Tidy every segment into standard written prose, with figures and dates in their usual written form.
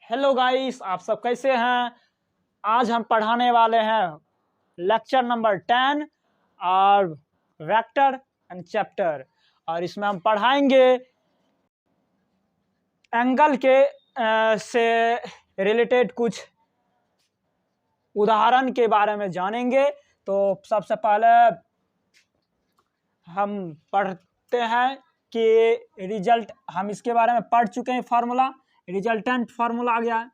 Hello guys, आप सब कैसे हैं। आज हम पढ़ाने वाले हैं लेक्चर नंबर 10 और वेक्टर एंड चैप्टर। और इसमें हम पढ़ाएंगे एंगल के से रिलेटेड कुछ उदाहरण के बारे में जानेंगे। तो सबसे पहले हम पढ़ते हैं कि रिजल्ट, हम इसके बारे में पढ़ चुके हैं। फार्मूला रिजल्टेंट फार्मूला आ गया है।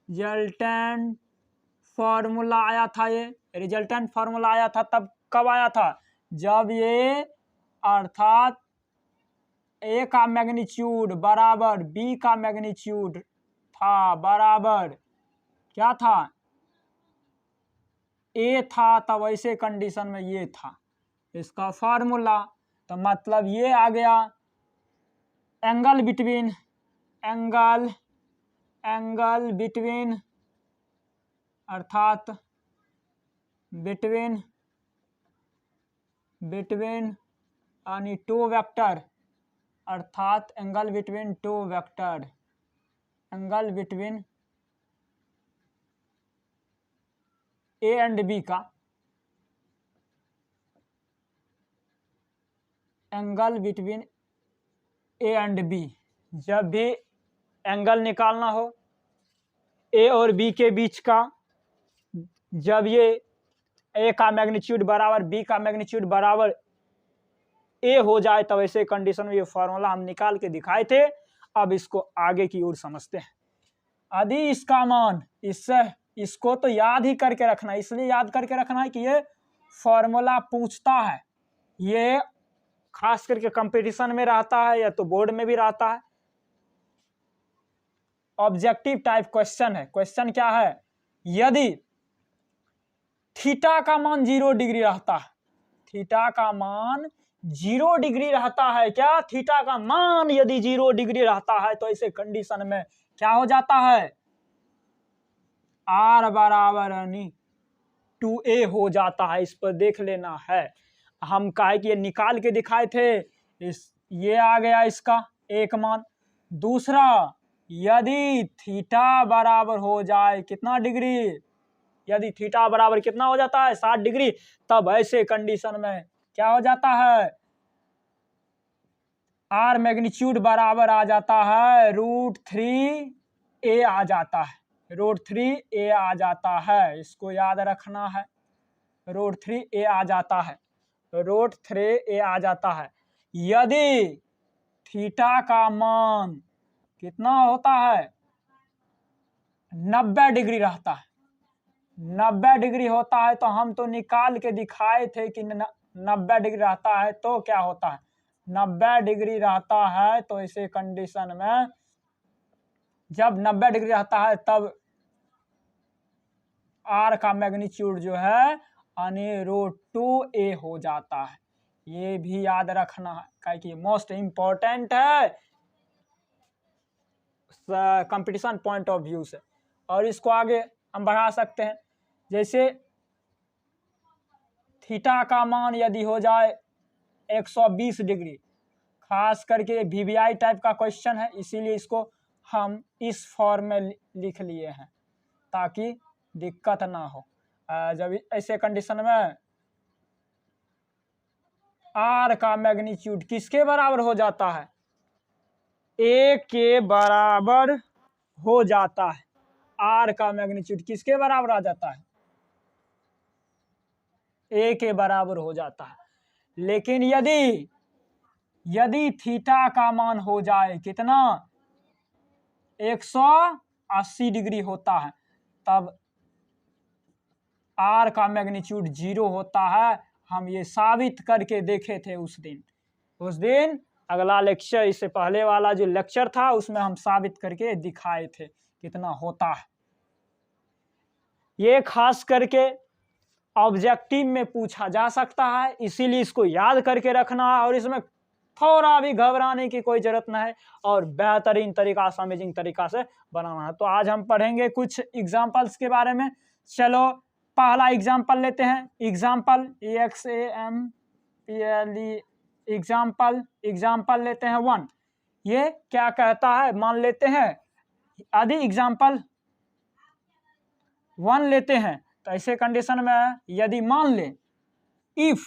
रिजल्टेंट फार्मूला आया था, ये रिजल्टेंट फार्मूला आया था तब कब आया था, जब ये अर्थात ए का मैग्नीट्यूड बराबर बी का मैग्नीट्यूड था, बराबर क्या था, ए था। तब ऐसे कंडीशन में ये था इसका फार्मूला। तो मतलब ये आ गया एंगल बिटवीन अर्थात बिटवीन यानी टू वेक्टर, अर्थात angle between two vector, angle between A and B का, angle between A and B. जब भी एंगल निकालना हो ए और बी के बीच का, जब ये ए का मैग्नीट्यूड बराबर बी का मैग्नीट्यूड बराबर ए हो जाए, तब ऐसे कंडीशन में ये फॉर्मूला हम निकाल के दिखाए थे। अब इसको आगे की ओर समझते हैं। यदि इसका मान, इसको तो याद ही करके रखना है, इसलिए याद करके रखना है कि ये फॉर्मूला पूछता है। ये खास करके कंपटीशन में रहता है या तो बोर्ड में भी रहता है। ऑब्जेक्टिव टाइप क्वेश्चन है। क्वेश्चन क्या है, यदि थीटा का मान 0 डिग्री रहता है, थीटा का मान 0 डिग्री रहता है, क्या थीटा का मान यदि 0 डिग्री रहता है, तो ऐसे कंडीशन में क्या हो जाता है, आर बराबर यानी 2a हो जाता है। इस पर देख लेना है। हम कहे कि ये निकाल के दिखाए थे, ये आ गया इसका एक मान। दूसरा, यदि थीटा बराबर हो जाए कितना डिग्री, यदि थीटा बराबर कितना हो जाता है 60 डिग्री, तब ऐसे कंडीशन में क्या हो जाता है, आर मैग्नीट्यूड बराबर आ जाता है √3a आ जाता है, √3a आ जाता है। इसको याद रखना है, √3a आ जाता है, √3a आ जाता है। यदि थीटा का मान कितना होता है, 90 डिग्री रहता है, 90 डिग्री होता है, तो हम तो निकाल के दिखाए थे कि 90 डिग्री रहता है तो क्या होता है, 90 डिग्री रहता है तो इसे कंडीशन में, जब 90 डिग्री रहता है तब आर का मैग्नीट्यूड जो है यानी √2a हो जाता है। ये भी याद रखना है, क्या कि मोस्ट इंपॉर्टेंट है कंपटीशन पॉइंट ऑफ व्यू से। और इसको आगे हम बढ़ा सकते हैं, जैसे थीटा का मान यदि हो जाए 120 डिग्री, खास करके वीवीआई टाइप का क्वेश्चन है, इसीलिए इसको हम इस फॉर्म में लिख लिए हैं ताकि दिक्कत ना हो। जब ऐसे कंडीशन में आर का मैग्नीट्यूड किसके बराबर हो जाता है, ए के बराबर हो जाता है। आर का मैग्नीट्यूड किसके बराबर आ जाता है, ए के बराबर हो जाता है। लेकिन यदि थीटा का मान हो जाए कितना, 180 डिग्री होता है, तब आर का मैग्नीट्यूड 0 होता है। हम ये साबित करके देखे थे उस दिन अगला लेक्चर, इससे पहले वाला जो लेक्चर था उसमें हम साबित करके दिखाए थे कितना होता है। ये खास करके ऑब्जेक्टिव में पूछा जा सकता है, इसीलिए इसको याद करके रखना है और इसमें थोड़ा भी घबराने की कोई जरूरत नहीं है और बेहतरीन तरीका से, अमेजिंग तरीका से बनाना है। तो आज हम पढ़ेंगे कुछ एग्जाम्पल्स के बारे में। चलो पहला एग्जाम्पल लेते हैं। एग्जाम्पल EXAMPLE एग्जाम्पल लेते हैं 1। ये क्या कहता है, मान लेते हैं यदि एग्जाम्पल 1 लेते हैं तो ऐसे कंडीशन में यदि मान ले if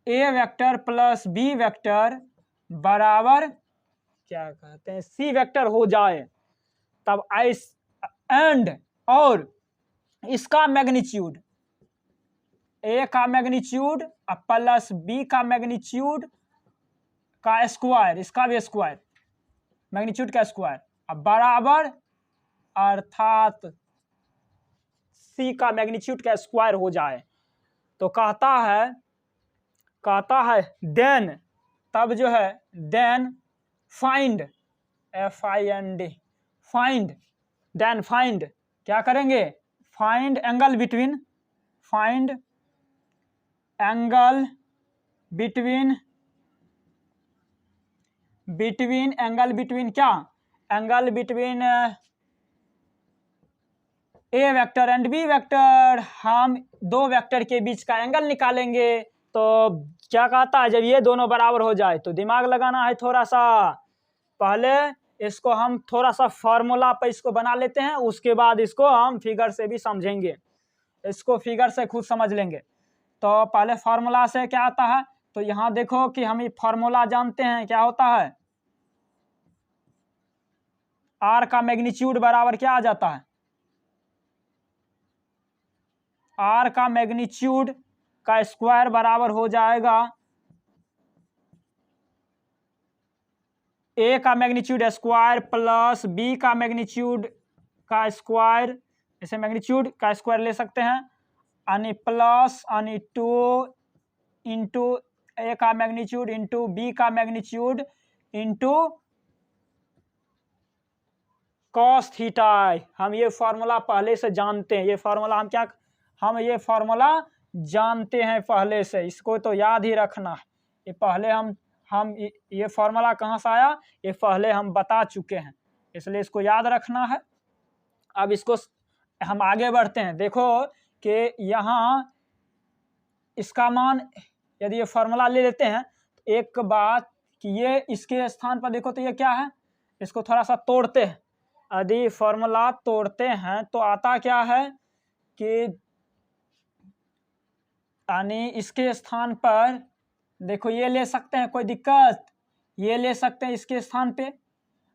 A vector plus B vector बराबर क्या कहते हैं सी वेक्टर हो जाए, तब एंड और इसका मैग्नीट्यूड ए का मैग्नीट्यूड प्लस बी का मैग्नीट्यूड का स्क्वायर, इसका भी स्क्वायर, मैग्नीट्यूड का स्क्वायर अब बराबर अर्थात सी का मैग्नीट्यूड का स्क्वायर हो जाए, तो कहता है देन, तब जो है then find FIND find, then find क्या करेंगे, find angle between, find angle between angle between क्या, angle between A vector and B vector, हम दो वेक्टर के बीच का एंगल निकालेंगे। तो क्या कहता है, जब ये दोनों बराबर हो जाए तो दिमाग लगाना है थोड़ा सा, पहले इसको हम थोड़ा सा फॉर्मूला पर इसको बना लेते हैं, उसके बाद इसको हम फिगर से भी समझेंगे, इसको फिगर से खुद समझ लेंगे। तो पहले फार्मूला से क्या आता है, तो यहाँ देखो कि हम ये फार्मूला जानते हैं, क्या होता है, आर का मैग्नीट्यूड बराबर क्या आ जाता है, आर का मैग्नीट्यूड का स्क्वायर बराबर हो जाएगा ए का मैग्नीट्यूड स्क्वायर प्लस बी का मैग्नीट्यूड का स्क्वायर, ऐसे मैग्नीट्यूड का स्क्वायर ले सकते हैं, यानी प्लस यानी 2 इंटू ए का मैग्नीट्यूड इंटू बी का मैग्नीट्यूड इंटू कॉस थीटा। हम ये फार्मूला पहले से जानते हैं, ये फार्मूला हम ये फार्मूला जानते हैं पहले से, इसको तो याद ही रखना है। ये पहले हम ये फार्मूला कहाँ से आया, ये पहले हम बता चुके हैं, इसलिए इसको याद रखना है। अब इसको हम आगे बढ़ते हैं, देखो कि यहाँ इसका मान यदि ये फार्मूला ले लेते हैं, तो एक बात कि ये इसके स्थान पर देखो तो ये क्या है, इसको थोड़ा सा तोड़ते हैं, यदि फार्मूला तोड़ते हैं तो आता क्या है कि यानी इसके स्थान पर देखो ये ले सकते हैं, कोई दिक्कत, ये ले सकते हैं इसके स्थान पे,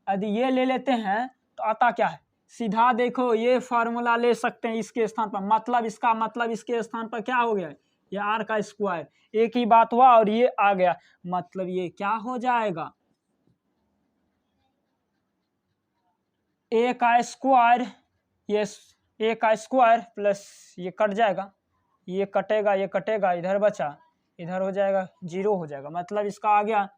यदि ये ले लेते हैं तो आता क्या है, सीधा देखो ये फार्मूला ले सकते हैं इसके स्थान पर, मतलब इसका मतलब इसके स्थान पर क्या हो गया, ये आर का स्क्वायर, एक ही बात हुआ और ये आ गया, मतलब ये क्या हो जाएगा, ए का स्क्वायर, ये ए का स्क्वायर प्लस ये कट जाएगा, ये कटेगा, इधर बचा, इधर हो जाएगा 0 हो जाएगा, मतलब इसका आ गया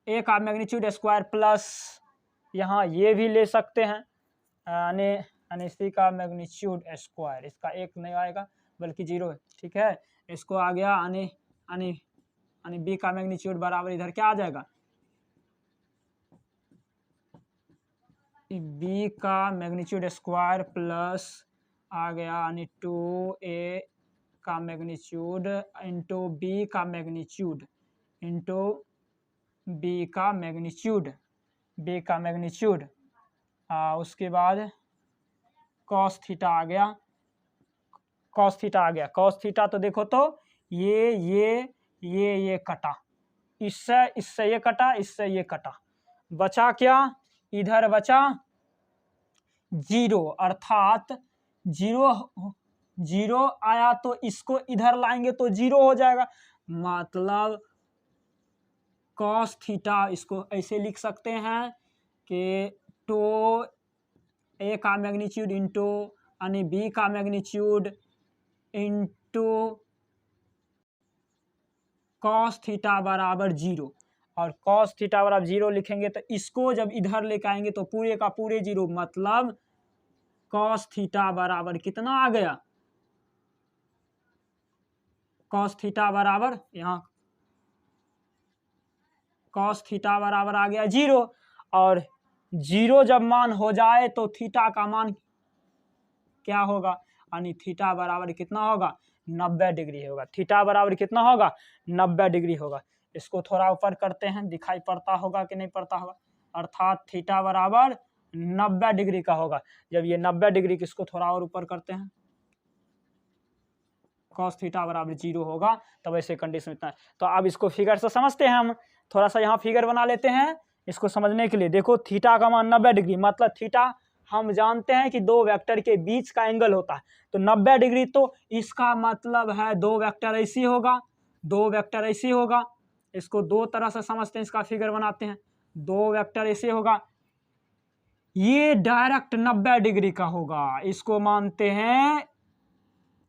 ए का मैग्नीट्यूड स्क्वायर प्लस यहाँ ये भी ले सकते हैं यानी सी का मैग्नीट्यूड स्क्वायर, इसका 1 नहीं आएगा बल्कि 0 है, ठीक है। इसको आ गया यानी बी का मैग्नीट्यूड बराबर इधर क्या आ जाएगा, बी का मैग्नीट्यूड स्क्वायर प्लस आ गया यानी 2a का मैग्नीट्यूड इंटू बी का मैग्नीट्यूड इंटू बी का मैग्नीट्यूड उसके बाद कॉस थीटा आ गया, कॉस थीटा तो देखो तो ये कटा, इससे ये कटा, इससे ये कटा, बचा क्या, इधर बचा 0, अर्थात 0 आया तो इसको इधर लाएंगे तो 0 हो जाएगा, मतलब कॉस थीटा इसको ऐसे लिख सकते हैं कि 2a का मैग्नीट्यूड इंटू यानी बी का मैग्नीट्यूड इंटू कॉस थीटा बराबर 0, और कॉस थीटा बराबर 0 लिखेंगे तो इसको जब इधर लेकर आएंगे तो पूरे का पूरे 0, मतलब कॉस थीटा बराबर कितना आ गया, कॉस थीटा बराबर यहाँ कॉस थीटा बराबर आ गया 0, और 0 जब मान हो जाए तो थीटा का मान क्या होगा, यानी थीटा बराबर कितना होगा 90 डिग्री होगा, थीटा बराबर कितना होगा 90 डिग्री होगा। इसको थोड़ा ऊपर करते हैं, दिखाई पड़ता होगा कि नहीं पड़ता होगा, अर्थात थीटा बराबर 90 डिग्री का होगा। जब ये 90 डिग्री, किसको थोड़ा और ऊपर करते हैं, cos थीटा बराबर 0 होगा, तब ऐसे कंडीशन इतना है। तो अब इसको फिगर से समझते हैं हम, थोड़ा सा यहाँ फिगर बना लेते हैं इसको समझने के लिए। देखो थीटा का मान 90 डिग्री, मतलब थीटा हम जानते हैं कि दो वेक्टर के बीच का एंगल होता है, तो 90 डिग्री, तो इसका मतलब है दो वेक्टर ऐसी होगा, दो वेक्टर ऐसी होगा। इसको दो तरह से समझते हैं, इसका फिगर बनाते हैं। दो वेक्टर ऐसे होगा, ये डायरेक्ट 90 डिग्री का होगा, इसको मानते हैं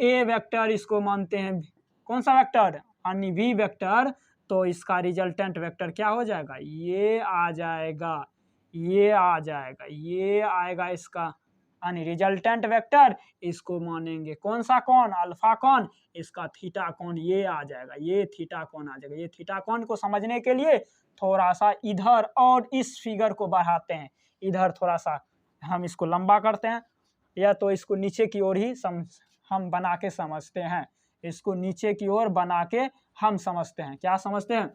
ए वेक्टर, इसको मानते हैं कौन सा वेक्टर, यानी वी वेक्टर। तो इसका रिजल्टेंट वेक्टर क्या हो जाएगा, ये आ जाएगा, ये आ जाएगा, ये आएगा इसका, यानी रिजल्टेंट वेक्टर। इसको मानेंगे कौन सा कोण, अल्फा कोण, इसका थीटा कोण ये आ जाएगा, ये थीटा कोण आ जाएगा। ये थीटा कोण को समझने के लिए थोड़ा सा इधर और इस फिगर को बढ़ाते हैं, इधर थोड़ा सा हम इसको लंबा करते हैं, या तो इसको नीचे की ओर ही हम बना के समझते हैं, इसको नीचे की ओर बना के हम समझते हैं। क्या समझते हैं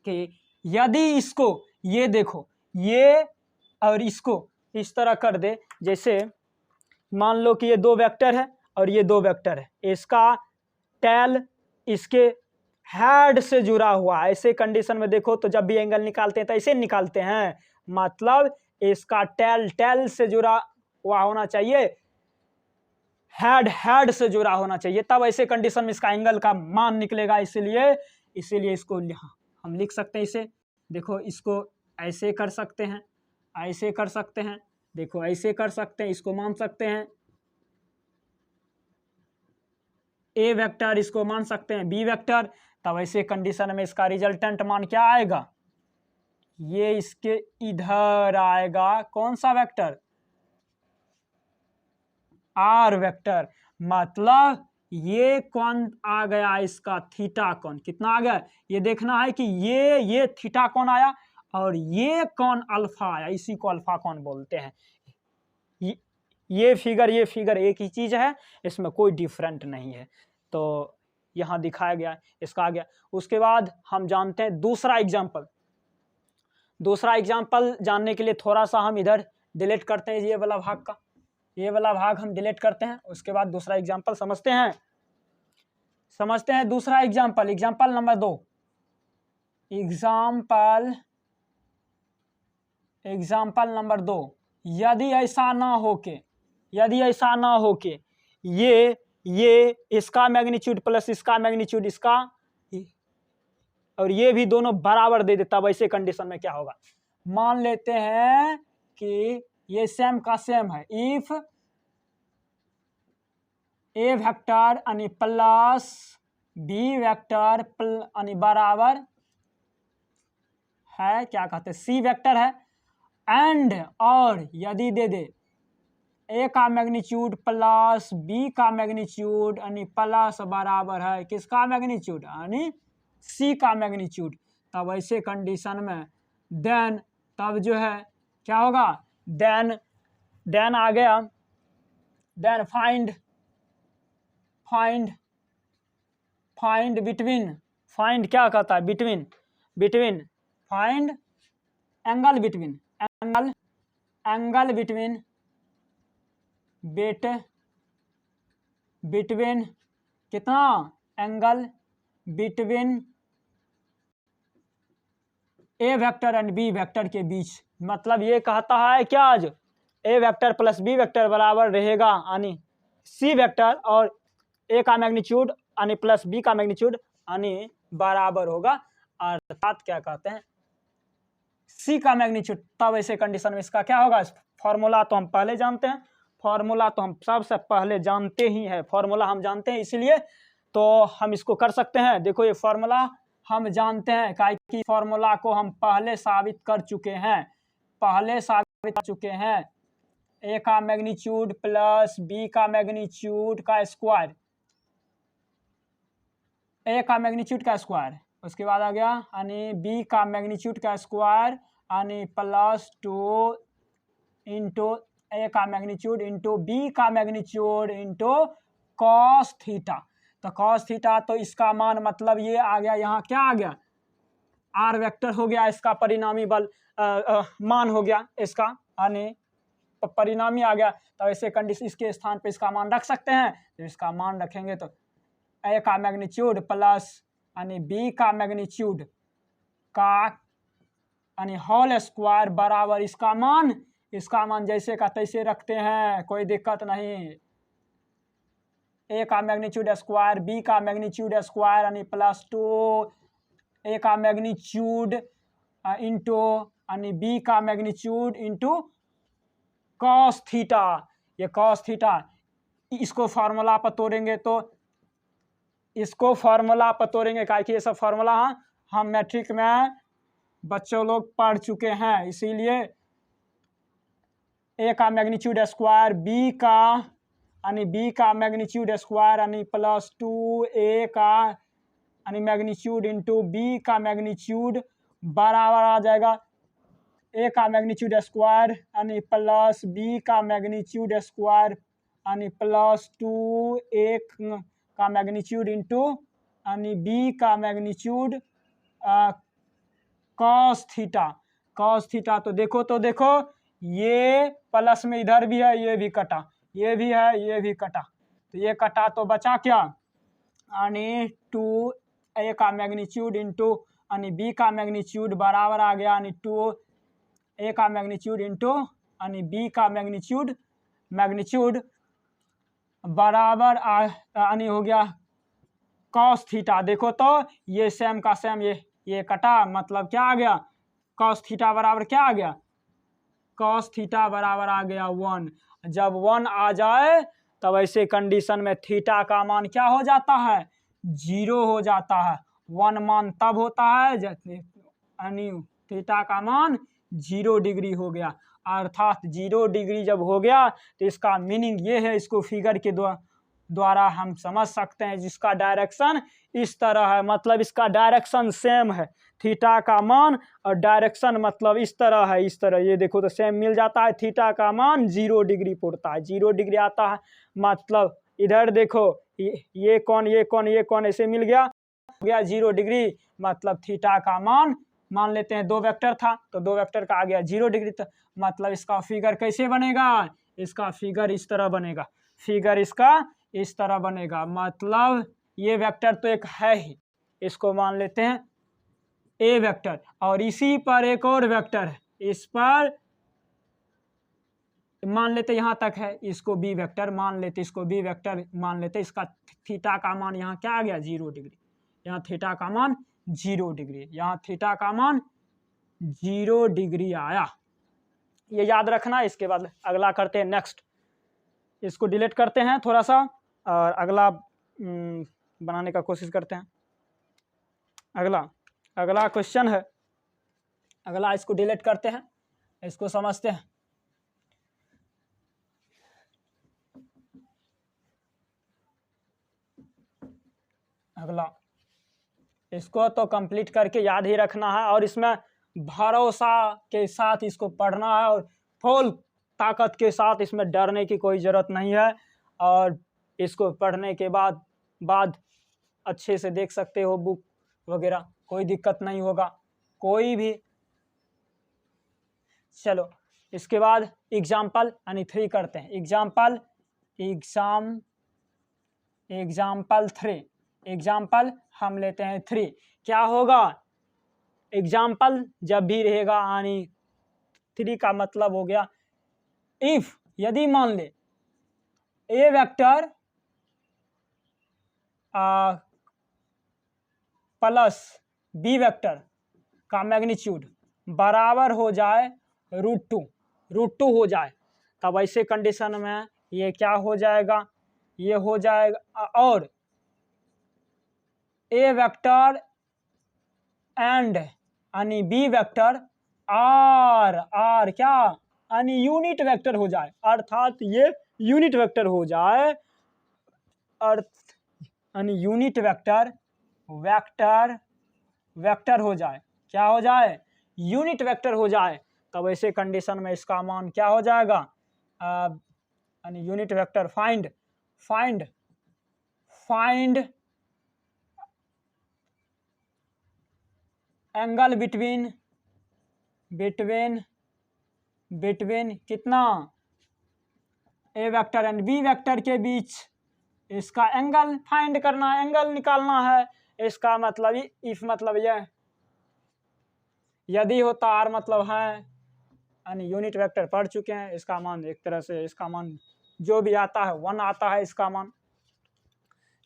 कि यदि इसको, ये देखो, ये और इसको इस तरह कर दे, जैसे मान लो कि ये दो वेक्टर है और ये दो वेक्टर है, इसका टेल इसके हेड से जुड़ा हुआ है। ऐसे कंडीशन में देखो तो जब भी एंगल निकालते हैं तो ऐसे निकालते हैं, मतलब इसका टेल से जुड़ा हुआ होना चाहिए, हेड से जुड़ा होना चाहिए, तब ऐसे कंडीशन में इसका एंगल का मान निकलेगा। इसीलिए इसको हम लिख सकते हैं इसे, देखो इसको ऐसे कर सकते हैं, ऐसे कर सकते हैं, देखो ऐसे कर सकते हैं, इसको मान सकते हैं ए वेक्टर, इसको मान सकते हैं बी वेक्टर। तब ऐसे कंडीशन में इसका रिजल्टेंट मान क्या आएगा, ये इसके इधर आएगा, कौन सा वेक्टर, आर वेक्टर। मतलब ये कौन आ गया, इसका थीटा कोण कितना आ गया, ये देखना है कि ये थीटा कोण आया और ये कोण अल्फा आया, इसी को अल्फा कोण बोलते हैं। ये फिगर एक ही चीज है, इसमें कोई डिफरेंट नहीं है। तो यहाँ दिखाया गया, इसका आ गया। उसके बाद हम जानते हैं दूसरा एग्जाम्पल जानने के लिए थोड़ा सा हम इधर डिलीट करते हैं, ये वाला भाग का, ये वाला भाग हम डिलीट करते हैं। उसके बाद दूसरा एग्जाम्पल समझते हैं दूसरा एग्जाम्पल नंबर 2। एग्जाम्पल नंबर 2, यदि ऐसा ना हो के ये इसका मैग्नीट्यूड प्लस इसका मैग्नीट्यूड, इसका और ये भी दोनों बराबर दे दे, तब ऐसे कंडीशन में क्या होगा, मान लेते हैं कि ये सेम का सेम है, इफ ए वेक्टर यानी प्लस बी वेक्टर यानी बराबर है, क्या कहते हैं, सी वेक्टर है, एंड और यदि दे दे ए का मैग्नीट्यूड प्लस बी का मैग्नीट्यूड यानी प्लस बराबर है किसका मैग्नीट्यूड, यानी सी का मैग्नीट्यूड, तब ऐसे कंडीशन में देन तब जो है क्या होगा, देन आ गया, देन फाइंड बिटवीन, फाइंड क्या कहता है, between find angle between between कितना, angle between A vector and B vector के बीच। मतलब ये कहता है क्या, आज A vector plus B vector बराबर रहेगा यानी सी वेक्टर, और ए का मैग्नीट्यूड यानी प्लस बी का मैग्नीट्यूड यानी बराबर होगा, अर्थात क्या कहते हैं, सी का मैग्नीट्यूड। तब ऐसे कंडीशन में इसका क्या होगा, फॉर्मूला तो हम पहले जानते हैं, फॉर्मूला तो हम सबसे पहले जानते ही हैं, फॉर्मूला हम जानते हैं, इसलिए तो हम इसको कर सकते हैं। देखो ये फॉर्मूला हम जानते हैं, कि फॉर्मूला को हम पहले साबित कर चुके हैं, ए का मैग्नीट्यूड प्लस बी का मैग्नीट्यूड का स्क्वायर, ए का मैग्नीट्यूड का स्क्वायर, उसके बाद आ गया यानी बी का मैग्नीट्यूड का स्क्वायर यानी प्लस 2 इंटू ए का मैग्नीट्यूड इंटू बी का मैग्नीट्यूड इंटू कॉस थीटा। तो कॉस थीटा, तो इसका मान मतलब ये आ गया, यहाँ क्या आ गया, आर वेक्टर हो गया इसका परिणामी बल मान हो गया इसका, यानी परिणामी आ गया। तो ऐसे कंडीशन इसके स्थान पे इसका मान रख सकते हैं। तो इसका मान रखेंगे तो ए का मैग्नीट्यूड प्लस यानी बी का मैग्नीट्यूड का यानी होल स्क्वायर बराबर इसका मान जैसे का तैसे रखते हैं, कोई दिक्कत नहीं। ए का मैग्नीट्यूड स्क्वायर बी का मैग्नीट्यूड स्क्वायर यानी प्लस 2 ए का मैग्नीट्यूड इंटू यानी बी का मैग्नीट्यूड इंटू कॉस थीटा। ये कॉस थीटा इसको फार्मूला पर तोड़ेंगे तो इसको फार्मूला पर तोड़ेंगे, काहे कि ये सब फार्मूला हम मैट्रिक में बच्चों लोग पढ़ चुके हैं। इसीलिए ए का मैग्नीट्यूड स्क्वायर बी का मैग्नीट्यूड स्क्वायर यानी प्लस 2 ए का यानी मैग्नीट्यूड इंटू बी का मैग्नीट्यूड बराबर आ जाएगा ए का मैग्नीट्यूड स्क्वायर यानी प्लस बी का मैग्नीट्यूड स्क्वायर यानी प्लस 2 ए का मैग्नीट्यूड इंटू यानी बी का मैग्नीट्यूड कॉस थीटा। तो देखो ये प्लस में इधर भी है, ये भी कटा, ये भी है, ये भी कटा, तो ये कटा तो बचा क्या यानी 2 ए का मैग्नीट्यूड इंटू यानी बी का मैग्नीट्यूड बराबर आ गया यानी 2 ए का मैग्नीट्यूड इंटू यानी बी का मैग्नीट्यूड बराबर यानी हो गया कॉस थीटा। देखो तो ये सेम का सेम ये कटा, मतलब क्या आ गया कॉस थीटा बराबर क्या आ गया, कॉस थीटा बराबर आ गया 1। जब 1 आ जाए तब ऐसे कंडीशन में थीटा का मान क्या हो जाता है, 0 हो जाता है। 1 मान तब होता है यानी थीटा का मान 0 डिग्री हो गया, अर्थात 0 डिग्री जब हो गया तो इसका मीनिंग ये है, इसको फिगर के द्वारा हम समझ सकते हैं, जिसका डायरेक्शन इस तरह है, मतलब इसका डायरेक्शन सेम है, थीटा का मान और डायरेक्शन मतलब इस तरह है, इस तरह ये देखो तो सेम मिल जाता है। थीटा का मान 0 डिग्री पड़ता है, 0 डिग्री आता है, मतलब इधर देखो ये कौन ऐसे मिल गया 0 डिग्री, मतलब थीटा का मान लेते हैं 2 वेक्टर था तो 2 वेक्टर का आ गया 0 डिग्री। तो मतलब इसका फिगर कैसे बनेगा, इसका फिगर इस तरह बनेगा, फिगर इसका इस तरह बनेगा, मतलब ये वेक्टर तो एक है ही, इसको मान लेते हैं ए वेक्टर, और इसी पर एक और वेक्टर है, इस पर मान लेते यहाँ तक है, इसको बी वेक्टर मान लेते, इसको बी वेक्टर मान लेते। इसका थीटा का मान यहाँ क्या आ गया 0 डिग्री, यहाँ थीटा का मान 0 डिग्री, यहाँ थीटा का मान 0 डिग्री आया, ये याद रखना। इसके बाद अगला करते हैं, नेक्स्ट इसको डिलीट करते हैं थोड़ा सा और अगला बनाने का कोशिश करते हैं। अगला क्वेश्चन है, अगला इसको डिलीट करते हैं, इसको समझते हैं। अगला इसको तो कंप्लीट करके याद ही रखना है और इसमें भरोसा के साथ इसको पढ़ना है और फुल ताकत के साथ, इसमें डरने की कोई ज़रूरत नहीं है। और इसको पढ़ने के बाद अच्छे से देख सकते हो बुक वगैरह, कोई दिक्कत नहीं होगा कोई भी। चलो इसके बाद एग्जाम्पल यानी 3 करते हैं। एग्जाम्पल हम लेते हैं 3। क्या होगा, एग्जाम्पल जब भी रहेगा यानी 3 का मतलब हो गया इफ, यदि मान ले ए वेक्टर प्लस बी वेक्टर का मैग्नीट्यूड बराबर हो जाए √2 हो जाए, तब ऐसे कंडीशन में ये क्या हो जाएगा, ये हो जाएगा। और ए वेक्टर एंड यानी बी वेक्टर आर क्या यानी यूनिट वेक्टर हो जाए, अर्थात ये यूनिट वेक्टर हो जाए, यानी यूनिट वेक्टर हो जाए, क्या हो जाए यूनिट वेक्टर हो जाए, तब ऐसे कंडीशन में इसका मान क्या हो जाएगा, यानी unit vector find angle between कितना, ए वेक्टर एंड बी वेक्टर के बीच इसका एंगल फाइंड करना है, एंगल निकालना है। इसका मतलब इफ मतलब यह यदि होता, आर मतलब है, यानी यूनिट वेक्टर पढ़ चुके हैं। इसका मान एक तरह से इसका मान जो भी आता है 1 आता है इसका मान।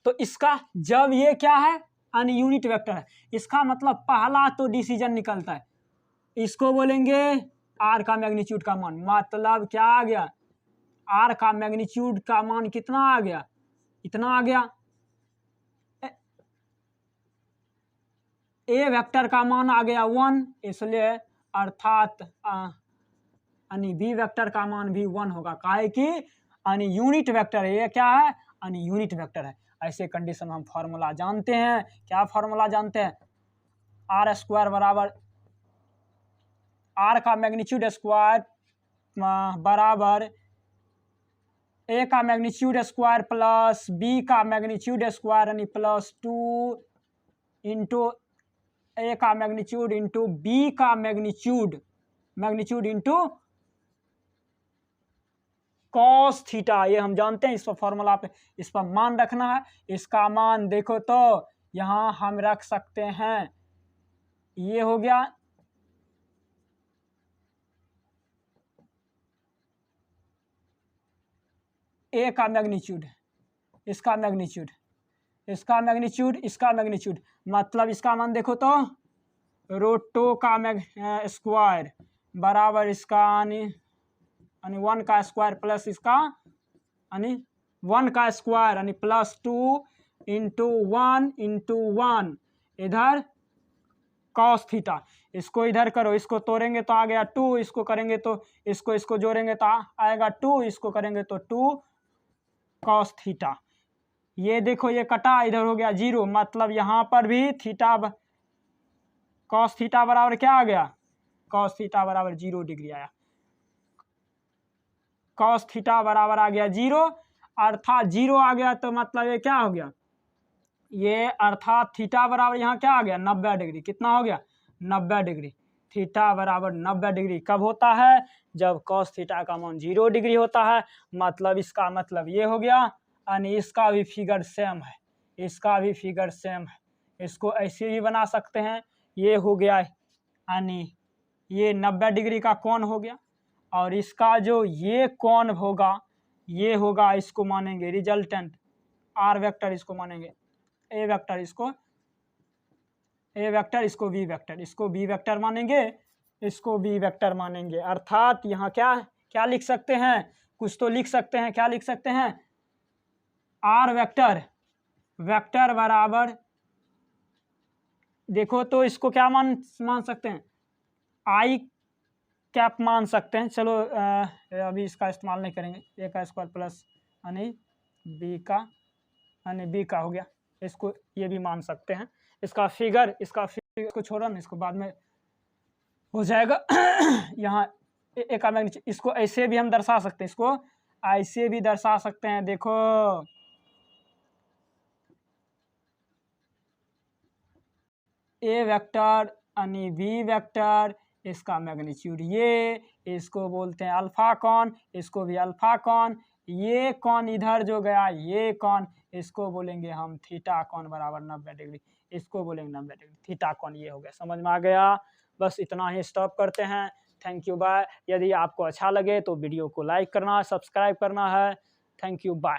तो इसका जब ये क्या है यानी यूनिट वेक्टर है, इसका मतलब पहला तो डिसीजन निकलता है, इसको बोलेंगे आर का मैग्नीट्यूड का मान। मतलब क्या आ गया, आर का मैग्नीट्यूड का मान कितना आ गया, इतना आ गया। ए वेक्टर का मान आ गया 1, इसलिए अर्थात यानी बी वेक्टर का मान भी 1 होगा, काहे कि यानी यूनिट वेक्टर है, ये क्या है यानी यूनिट वेक्टर है। ऐसे कंडीशन में हम फॉर्मूला जानते हैं, क्या फॉर्मूला जानते हैं, आर स्क्वायर बराबर आर का मैग्नीट्यूड स्क्वायर बराबर ए का मैग्नीट्यूड स्क्वायर प्लस बी का मैग्नीट्यूड स्क्वायर यानी +2 इंटू ए का मैग्नीट्यूड इंटू बी का मैग्नीट्यूड इंटू कॉस थीटा। ये हम जानते हैं, इस पर फॉर्मूला पे इस पर मान रखना है। इसका मान देखो तो यहाँ हम रख सकते हैं, ये हो गया ए का मैग्नीट्यूड, इसका मैग्नीट्यूड, इसका मैग्नीट्यूड, इसका मैग्नीट्यूड, मतलब इसका मान देखो तो √2 का स्क्वायर बराबर इसका यानी 1 का स्क्वायर प्लस इसका यानी 1 का स्क्वायर यानी +2 इंटू 1 इधर कॉस थीटा। इसको इधर करो, इसको तोड़ेंगे तो आ गया 2, इसको करेंगे तो इसको जोड़ेंगे तो आएगा 2, इसको करेंगे तो 2 कॉस थीटा। ये देखो ये कटा, इधर हो गया 0, मतलब यहाँ पर भी थीटा कॉस थीटा बराबर क्या आ गया, कॉस थीटा बराबर 0 डिग्री आया, कॉस थीटा बराबर आ गया 0, अर्थात 0 आ गया तो मतलब ये क्या हो गया, ये अर्थात थीटा बराबर यहाँ क्या आ गया 90 डिग्री। कितना हो गया 90 डिग्री। थीटा बराबर 90 डिग्री कब होता है, जब कॉस थीटा का मान 0 डिग्री होता है। मतलब इसका मतलब ये हो गया, यानी इसका भी फिगर सेम है, इसका भी फिगर सेम है। इसको ऐसे भी बना सकते हैं, ये हो गया यानी ये 90 डिग्री का कोण हो गया, और इसका जो ये कोण होगा ये होगा, इसको मानेंगे रिजल्टेंट आर वेक्टर, इसको मानेंगे ए वेक्टर, इसको ए वेक्टर, इसको बी वेक्टर, इसको बी वेक्टर मानेंगे, इसको बी वेक्टर मानेंगे। अर्थात यहाँ क्या क्या लिख सकते हैं, कुछ तो लिख सकते हैं, क्या लिख सकते हैं, आर वेक्टर बराबर देखो तो इसको क्या मान सकते हैं, आई कैप मान सकते हैं। चलो अभी इसका इस्तेमाल नहीं करेंगे, ए का स्क्वायर प्लस यानी बी का हो गया, इसको ये भी मान सकते हैं। इसका फिगर को छोड़ो ना, इसको बाद में हो जाएगा। यहाँ ए का मैग्नीट्यूड, इसको ऐसे भी हम दर्शा सकते हैं, इसको ऐसे भी दर्शा सकते हैं। देखो ए वेक्टर यानी बी वेक्टर, इसका मैग्नीट्यूड ये, इसको बोलते हैं अल्फा कोण, इसको भी अल्फा कोण, ये कोण इधर जो गया ये कोण, इसको बोलेंगे हम थीटा कोण बराबर 90 डिग्री, इसको बोलेंगे 90 डिग्री, थीटा कोण ये हो गया। समझ में आ गया, बस इतना ही स्टॉप करते हैं। Thank you, bye. यदि आपको अच्छा लगे तो वीडियो को लाइक करना, सब्सक्राइब करना है। Thank you, bye.